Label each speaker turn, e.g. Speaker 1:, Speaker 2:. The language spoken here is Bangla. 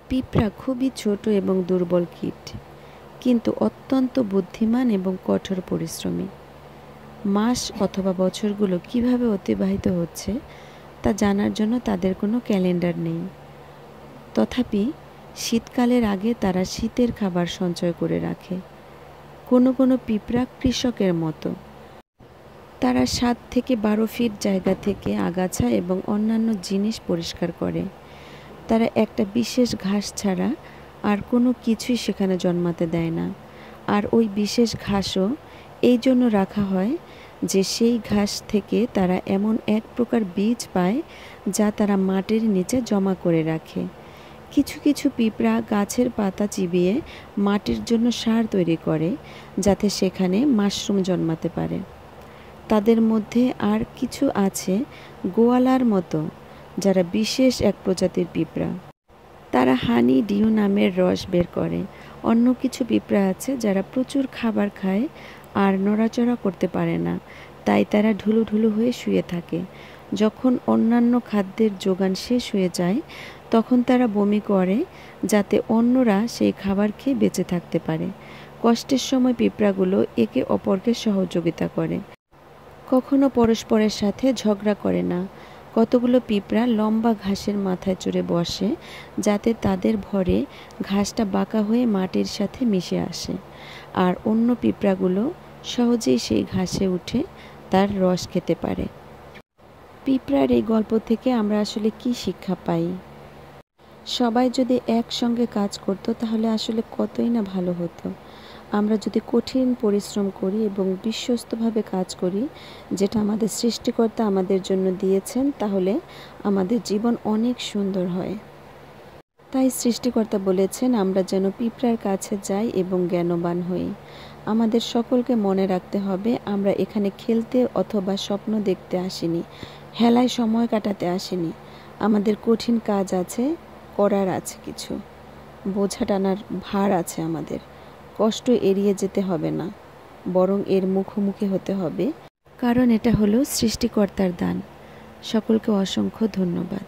Speaker 1: পিঁপড়া খুবই ছোট এবং দুর্বল কীট, কিন্তু অত্যন্ত বুদ্ধিমান এবং কঠোর পরিশ্রমী। মাস অথবা বছরগুলো কিভাবে অতিবাহিত হচ্ছে তা জানার জন্য তাদের কোনো ক্যালেন্ডার নেই। তথাপি শীতকালের আগে তারা শীতের খাবার সঞ্চয় করে রাখে। কোনো কোনো পিঁপড়া কৃষকের মতো, তারা 7 থেকে 12 ফিট জায়গা থেকে আগাছা এবং অন্যান্য জিনিস পরিষ্কার করে। তারা একটা বিশেষ ঘাস ছাড়া আর কোনো কিছুই সেখানে জন্মাতে দেয় না। আর ওই বিশেষ ঘাসও এই জন্য রাখা হয় যে সেই ঘাস থেকে তারা এমন এক প্রকার বীজ পায় যা তারা মাটির নিচে জমা করে রাখে। কিছু কিছু পিঁপড়া গাছের পাতা চিবিয়ে মাটির জন্য সার তৈরি করে, যাতে সেখানে মাশরুম জন্মাতে পারে। তাদের মধ্যে আর কিছু আছে গোয়ালার মতো, যারা বিশেষ এক প্রজাতির পিঁপড়া। তারা হানি ডিউ নামের রস বের করে। অন্য কিছু পিঁপড়া আছে যারা প্রচুর খাবার খায় আর নড়াচড়া করতে পারে না, তাই তারা ঢুলুঢুলু হয়ে শুয়ে থাকে। যখন অন্যান্য খাদ্যের যোগান শেষ হয়ে যায় তখন তারা বমি করে, যাতে অন্যরা সেই খাবার খেয়ে বেঁচে থাকতে পারে। কষ্টের সময় পিঁপড়াগুলো একে অপরকে সহযোগিতা করে, কখনো পরস্পরের সাথে ঝগড়া করে না। কতগুলো পিঁপড়া লম্বা ঘাসের মাথায় চড়ে বসে, যাতে তাদের ভরে ঘাসটা বাঁকা হয়ে মাটির সাথে মিশে আসে, আর অন্য পিঁপড়াগুলো সহজেই সেই ঘাসে উঠে তার রস খেতে পারে। পিঁপড়ার এই গল্প থেকে আমরা আসলে কি শিক্ষা পাই? সবাই যদি একসঙ্গে কাজ করত তাহলে আসলে কতই না ভালো হতো। আমরা যদি কঠিন পরিশ্রম করি এবং বিশ্বস্তভাবে কাজ করি, যেটা আমাদের সৃষ্টিকর্তা আমাদের জন্য দিয়েছেন, তাহলে আমাদের জীবন অনেক সুন্দর হয়। তাই সৃষ্টিকর্তা বলেছেন আমরা যেন পিঁপড়ার কাছে যাই এবং জ্ঞানবান হই। আমাদের সকলকে মনে রাখতে হবে আমরা এখানে খেলতে অথবা স্বপ্ন দেখতে আসিনি, হেলায় সময় কাটাতে আসিনি। আমাদের কঠিন কাজ আছে, করার আছে, কিছু বোঝা টানার ভার আছে আমাদের। কষ্ট এড়িয়ে যেতে হবে না, বরং এর মুখোমুখি হতে হবে, কারণ এটা হলো সৃষ্টিকর্তার দান। সকলকে অসংখ্য ধন্যবাদ।